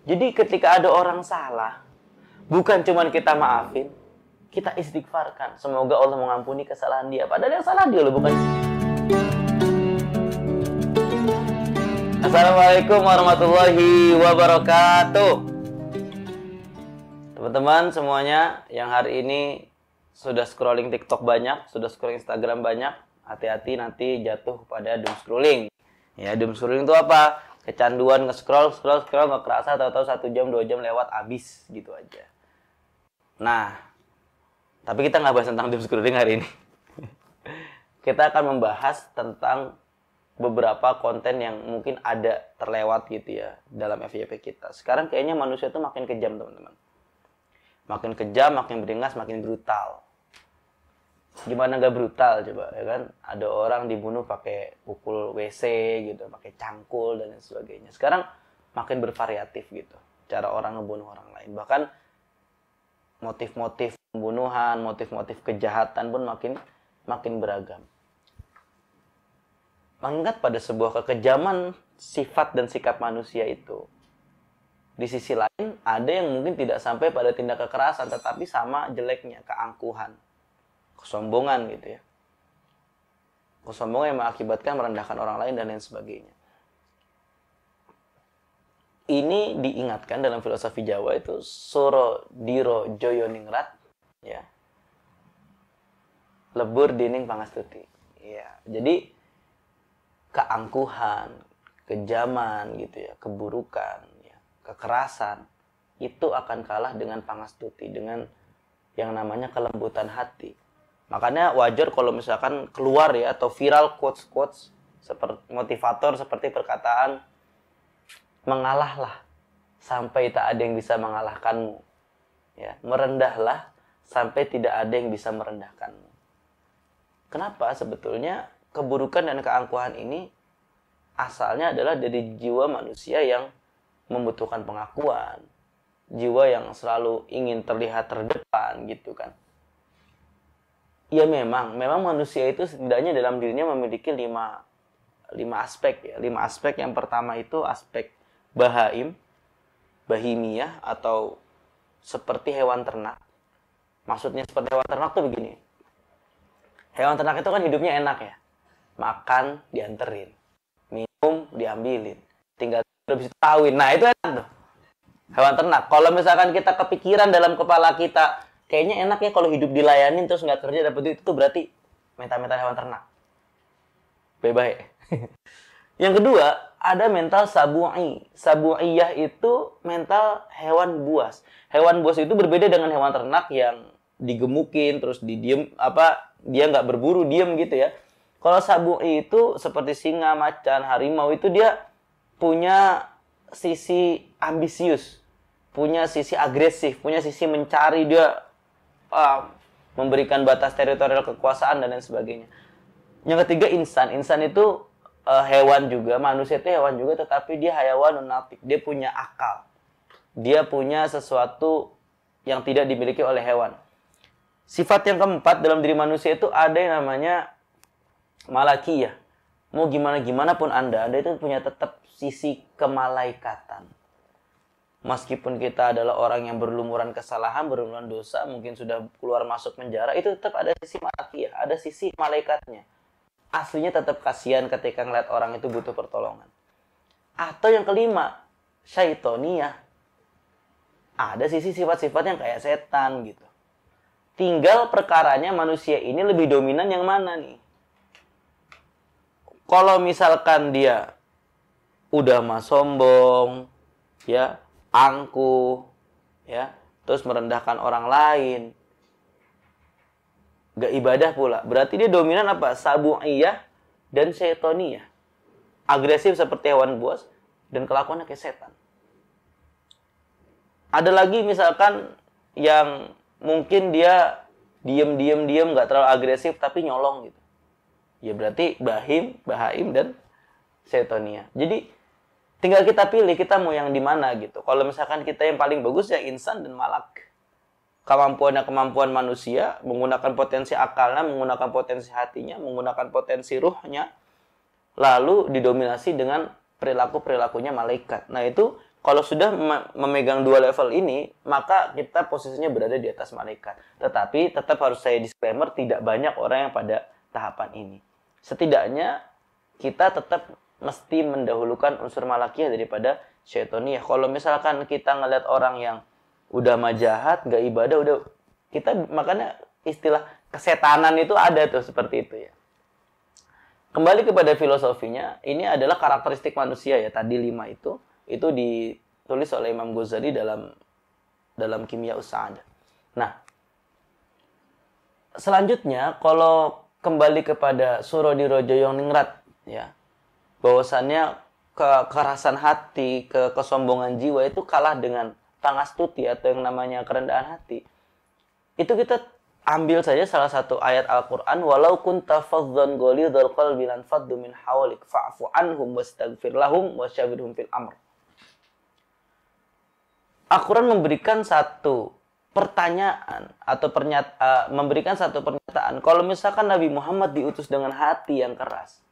Jadi ketika ada orang salah, bukan cuman kita maafin, kita istighfarkan. Semoga Allah mengampuni kesalahan dia. Padahal yang salah dia loh, bukan. Assalamualaikum warahmatullahi wabarakatuh. Teman-teman semuanya yang hari ini sudah scrolling TikTok banyak, sudah scrolling Instagram banyak, hati-hati nanti jatuh pada doom scrolling. Ya, doom scrolling itu apa? Kecanduan nge-scroll, nggak kerasa, tahu-tahu 1 jam, 2 jam lewat, habis gitu aja. Nah, tapi kita nggak bahas tentang doom scrolling hari ini. Kita akan membahas tentang beberapa konten yang mungkin ada terlewat gitu ya dalam FYP kita. Sekarang kayaknya manusia itu makin kejam, teman-teman. Makin kejam, makin beringas, makin brutal. Gimana nggak brutal coba, ya kan? Ada orang dibunuh pakai pukul WC gitu, pakai cangkul dan lain sebagainya. Sekarang makin bervariatif gitu cara orang ngebunuh orang lain. Bahkan motif-motif pembunuhan, motif-motif kejahatan pun makin beragam. Mengingat pada sebuah kekejaman sifat dan sikap manusia itu, di sisi lain ada yang mungkin tidak sampai pada tindak kekerasan, tetapi sama jeleknya keangkuhan, kesombongan gitu ya. Kesombongan yang mengakibatkan merendahkan orang lain dan lain sebagainya. Ini diingatkan dalam filosofi Jawa itu Suro Diro Joyoningrat ya. Lebur dining pangastuti. Ya, jadi keangkuhan, kejaman gitu ya, keburukan ya, kekerasan itu akan kalah dengan pangastuti, dengan yang namanya kelembutan hati. Makanya wajar kalau misalkan keluar ya atau viral quotes-quotes seperti motivator seperti perkataan mengalahlah sampai tak ada yang bisa mengalahkanmu. Ya, merendahlah sampai tidak ada yang bisa merendahkanmu. Kenapa? Sebetulnya keburukan dan keangkuhan ini asalnya adalah dari jiwa manusia yang membutuhkan pengakuan, jiwa yang selalu ingin terlihat terdepan gitu kan. Ya memang manusia itu setidaknya dalam dirinya memiliki 5 aspek ya. 5 aspek. Yang pertama itu aspek bahimiyah atau seperti hewan ternak. Maksudnya seperti hewan ternak tuh begini. Hewan ternak itu kan hidupnya enak ya. Makan dianterin, minum diambilin, tinggal bisa kawin. Nah, itu enak tuh. Hewan ternak. Kalau misalkan kita kepikiran dalam kepala kita, kayaknya enak ya kalau hidup dilayanin terus nggak kerja dapat duit, itu berarti mental hewan ternak. Bye-bye. Yang kedua, ada mental sabu'i. Sabu'iyah itu mental hewan buas. Hewan buas itu berbeda dengan hewan ternak yang digemukin terus dia nggak berburu, diem gitu ya. Kalau sabu'i itu seperti singa, macan, harimau itu dia punya sisi ambisius, punya sisi agresif, punya sisi mencari, dia memberikan batas teritorial kekuasaan dan lain sebagainya. Yang ketiga insan. Insan itu hewan juga, manusia itu hewan juga, tetapi dia hayawanun natik. Dia punya akal. Dia punya sesuatu yang tidak dimiliki oleh hewan. Sifat yang keempat dalam diri manusia itu ada yang namanya malakiyah. Mau gimana pun Anda itu punya tetap sisi kemalaikatan. Meskipun kita adalah orang yang berlumuran kesalahan, berlumuran dosa, mungkin sudah keluar masuk penjara, itu tetap ada sisi malakiyah, ada sisi malaikatnya. Aslinya tetap kasihan ketika ngeliat orang itu butuh pertolongan. Atau yang kelima, syaitoniyah. Ada sisi sifat-sifat yang kayak setan gitu. Tinggal perkaranya manusia ini lebih dominan yang mana nih? Kalau misalkan dia udah sombong, ya, angkuh, ya, terus merendahkan orang lain, gak ibadah pula, berarti dia dominan apa? Sabu'iyah dan syaitoniyah. Agresif seperti hewan buas dan kelakuannya kayak setan. Ada lagi misalkan yang mungkin dia diem gak terlalu agresif tapi nyolong gitu. Ya berarti bahaim dan syaitoniyah. Jadi tinggal kita pilih kita mau yang di mana gitu. Kalau misalkan kita yang paling bagus ya insan dan malak. Kemampuan manusia, menggunakan potensi akalnya, menggunakan potensi hatinya, menggunakan potensi ruhnya, lalu didominasi dengan perilaku-perilakunya malaikat. Nah itu kalau sudah memegang dua level ini, maka kita posisinya berada di atas malaikat. Tetapi tetap harus saya disclaimer, tidak banyak orang yang pada tahapan ini. Setidaknya kita tetap mesti mendahulukan unsur malakiyah daripada syaitoniyah. Kalau misalkan kita ngeliat orang yang udah majahat, gak ibadah, udah kita, makanya istilah kesetanan itu ada tuh seperti itu ya. Kembali kepada filosofinya, ini adalah karakteristik manusia ya. Tadi 5 itu ditulis oleh Imam Ghazali dalam Kimia Us-Sa'adah. Nah, selanjutnya kalau kembali kepada Suro di Rojo Yoningrat ya, bahwasannya kekerasan hati, kesombongan jiwa itu kalah dengan pangastuti atau yang namanya kerendahan hati. Itu kita ambil saja salah satu ayat Al-Quran, walau kunta faddan ghalidhal qalbi lan faddu min hawlik fa'fu anhum wastaghfir lahum wasyawirhum fil amr. Al-Quran memberikan satu pertanyaan atau memberikan satu pernyataan, kalau misalkan Nabi Muhammad diutus dengan hati yang keras,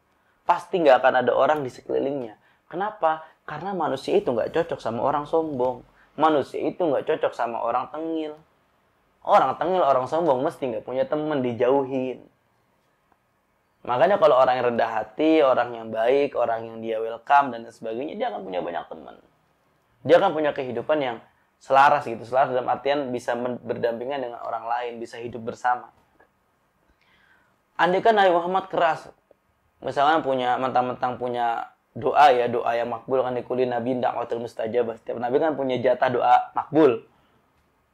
pasti nggak akan ada orang di sekelilingnya. Kenapa? Karena manusia itu nggak cocok sama orang sombong. Manusia itu nggak cocok sama orang tengil. Orang tengil, orang sombong mesti nggak punya teman, dijauhin. Makanya kalau orang yang rendah hati, orang yang baik, orang yang dia welcome dan sebagainya, dia akan punya banyak teman. Dia akan punya kehidupan yang selaras gitu. Selaras dalam artian bisa berdampingan dengan orang lain, bisa hidup bersama. Andai kan Nabi Muhammad keras, misalnya mentang-mentang punya doa ya, doa yang makbul kan dikulin Nabi da'watul mustajabah. Setiap Nabi kan punya jatah doa makbul.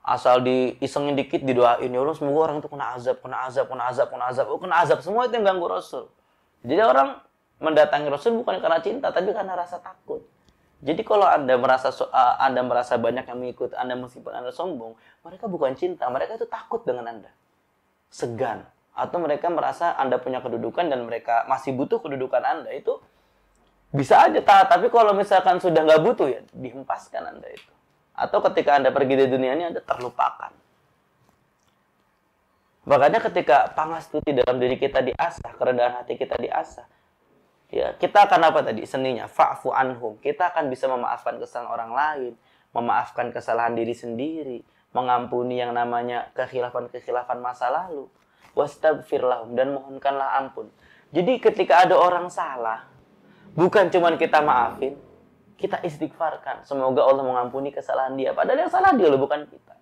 Asal diisengin dikit didoain, ya Allah semoga orang itu kena azab. Oh, kena azab semua itu yang ganggu Rasul. Jadi orang mendatangi Rasul bukan karena cinta, tapi karena rasa takut. Jadi kalau Anda merasa banyak yang mengikut Anda meskipun Anda sombong, mereka bukan cinta, mereka itu takut dengan Anda. Segan. Atau mereka merasa Anda punya kedudukan dan mereka masih butuh kedudukan Anda, itu bisa aja taat. Tapi kalau misalkan sudah nggak butuh ya, dihempaskan Anda itu. Atau ketika Anda pergi dari dunia ini, Anda terlupakan. Makanya ketika pangastuti dalam diri kita diasah, kerendahan hati kita diasah, ya kita akan apa tadi? Seninya, fa'fu anhum. Kita akan bisa memaafkan kesalahan orang lain, memaafkan kesalahan diri sendiri, mengampuni yang namanya kekhilafan-kekhilafan masa lalu. Wastaghfir lahum, dan mohonkanlah ampun. Jadi ketika ada orang salah, bukan cuma kita maafin, kita istighfarkan. Semoga Allah mengampuni kesalahan dia. Padahal yang salah dia loh, bukan kita.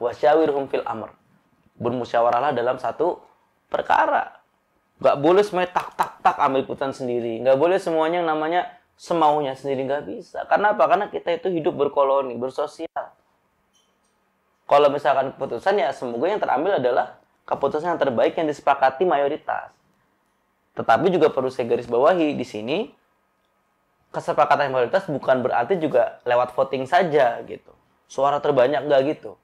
Wasyawirhum fil amr. Bermusyawarahlah dalam satu perkara. Gak boleh semuanya tak ambil keputusan sendiri. Gak boleh semuanya yang namanya semaunya sendiri. Gak bisa. Karena apa? Karena kita itu hidup berkoloni, bersosial. Kalau misalkan keputusan, ya semoga yang terambil adalah keputusan yang terbaik yang disepakati mayoritas. Tetapi juga perlu saya garis bawahi di sini, kesepakatan mayoritas bukan berarti juga lewat voting saja gitu. Suara terbanyak enggak gitu.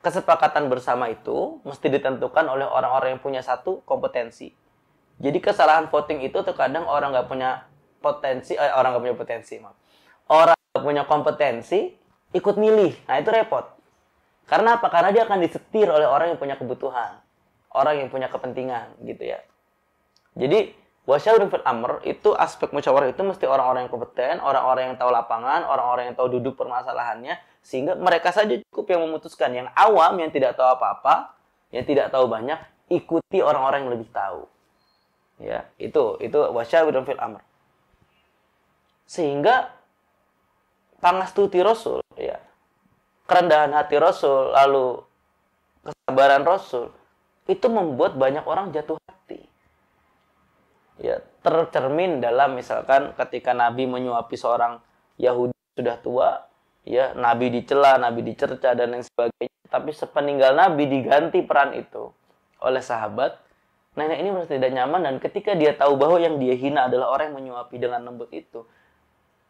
Kesepakatan bersama itu mesti ditentukan oleh orang-orang yang punya satu kompetensi. Jadi kesalahan voting itu terkadang orang nggak punya Orang nggak punya kompetensi ikut milih. Nah itu repot. Karena apa? Karena dia akan disetir oleh orang yang punya kebutuhan, orang yang punya kepentingan gitu ya. Jadi wasyawirhum fil amr, itu aspek musyawarah itu mesti orang-orang yang kompeten, orang-orang yang tahu lapangan, orang-orang yang tahu duduk permasalahannya, sehingga mereka saja cukup yang memutuskan. Yang awam, yang tidak tahu apa-apa, yang tidak tahu banyak, ikuti orang-orang yang lebih tahu. Ya, itu wasyawirhum fil amr. Sehingga pangastuti Rasul, ya, kerendahan hati Rasul, lalu kesabaran Rasul, itu membuat banyak orang jatuh hati. Ya, tercermin dalam misalkan ketika Nabi menyuapi seorang Yahudi sudah tua, ya Nabi dicela, Nabi dicerca dan lain sebagainya. Tapi sepeninggal Nabi diganti peran itu oleh sahabat. Nenek ini merasa tidak nyaman, dan ketika dia tahu bahwa yang dia hina adalah orang yang menyuapi dengan lembut itu,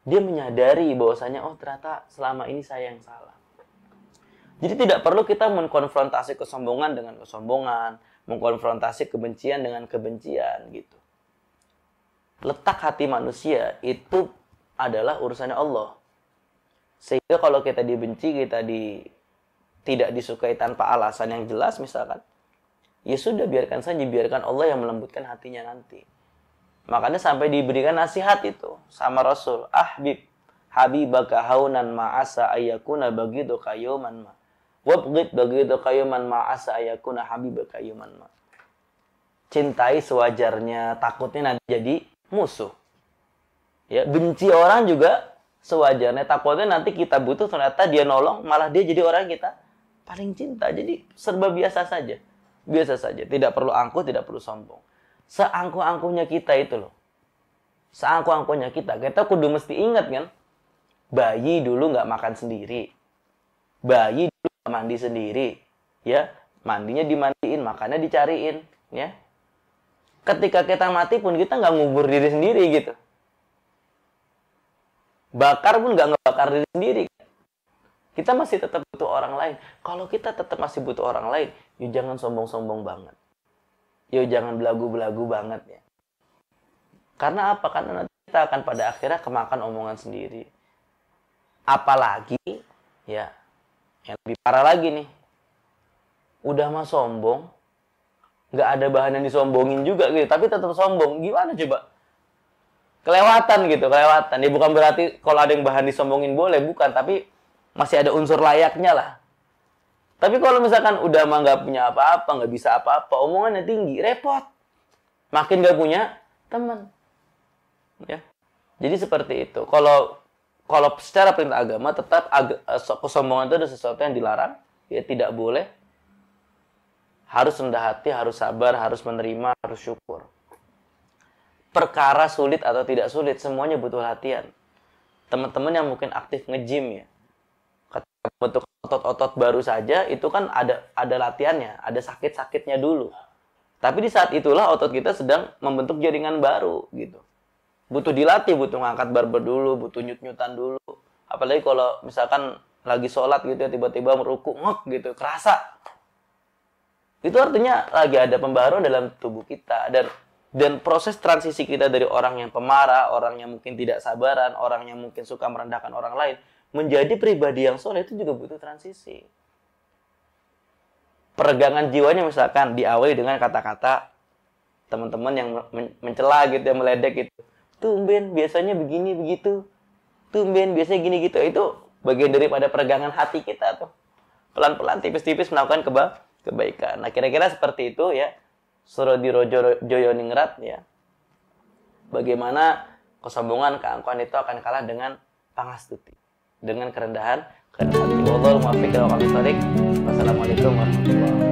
dia menyadari bahwasanya oh ternyata selama ini saya yang salah. Jadi tidak perlu kita mengkonfrontasi kesombongan dengan kesombongan, mengkonfrontasi kebencian dengan kebencian gitu. Letak hati manusia itu adalah urusannya Allah. Sehingga kalau kita dibenci, tidak disukai tanpa alasan yang jelas misalkan, ya sudah biarkan saja, biarkan Allah yang melembutkan hatinya nanti. Makanya sampai diberikan nasihat itu sama Rasul, Habib, habibaka haunan ma'asa ayyakuna bagiduka yawman ma. Wabghid bagiduka yawman ma'asa ayyakuna habibaka yawman ma. Cintai sewajarnya, takutnya nanti jadi musuh. Ya, benci orang juga sewajarnya, takutnya nanti kita butuh ternyata dia nolong, malah dia jadi orang kita paling cinta. Jadi serba biasa saja. Biasa saja, tidak perlu angkuh, tidak perlu sombong. Seangkuh-angkuhnya kita itu loh. Seangkuh-angkuhnya kita kudu mesti ingat kan, bayi dulu nggak makan sendiri. Bayi dulu nggak mandi sendiri. Ya, mandinya dimandiin, makannya dicariin. Ya, ketika kita mati pun kita nggak ngubur diri sendiri gitu. Bakar pun nggak ngebakar diri sendiri. Kita masih tetap butuh orang lain. Kalau kita tetap masih butuh orang lain, yuk jangan sombong-sombong banget. Yuk jangan belagu-belagu banget ya. Karena apa? Karena nanti kita akan pada akhirnya kemakan omongan sendiri. Apalagi, ya, yang lebih parah lagi nih. Udah mah sombong, nggak ada bahan yang disombongin juga gitu, tapi tetap sombong. Gimana coba? Kelewatan gitu, kelewatan. Ya bukan berarti kalau ada yang bahan disombongin boleh, bukan. Tapi masih ada unsur layaknya lah. Tapi kalau misalkan udah mah nggak punya apa-apa, nggak bisa apa-apa, omongannya tinggi, repot. Makin nggak punya teman. Ya. Jadi seperti itu. Kalau secara perintah agama tetap kesombongan itu ada sesuatu yang dilarang, ya tidak boleh. Harus rendah hati, harus sabar, harus menerima, harus syukur. Perkara sulit atau tidak sulit, semuanya butuh latihan. Teman-teman yang mungkin aktif nge-gym ya, ketika bentuk otot-otot baru saja, itu kan ada latihannya, ada sakit-sakitnya dulu. Tapi di saat itulah otot kita sedang membentuk jaringan baru gitu. Butuh dilatih, butuh ngangkat barber dulu, butuh nyut-nyutan dulu. Apalagi kalau misalkan lagi sholat gitu ya, tiba-tiba meruku, ngek gitu, kerasa. Itu artinya lagi ada pembaharuan dalam tubuh kita. Dan proses transisi kita dari orang yang pemarah, orang yang mungkin tidak sabaran, orang yang mungkin suka merendahkan orang lain, menjadi pribadi yang soleh itu juga butuh transisi. Peregangan jiwanya misalkan diawali dengan kata-kata teman-teman yang mencela gitu, yang meledek gitu. Tumben biasanya begini begitu. Tumben biasanya gini gitu. Itu bagian daripada peregangan hati kita tuh. Pelan-pelan tipis-tipis melakukan kebaikan. Nah, kira-kira seperti itu ya. Surodiro Joyoningrat ya. Bagaimana kesombongan, keangkuhan itu akan kalah dengan pangastuti, dengan kerendahan hati. Wassalamualaikum warahmatullahi wabarakatuh.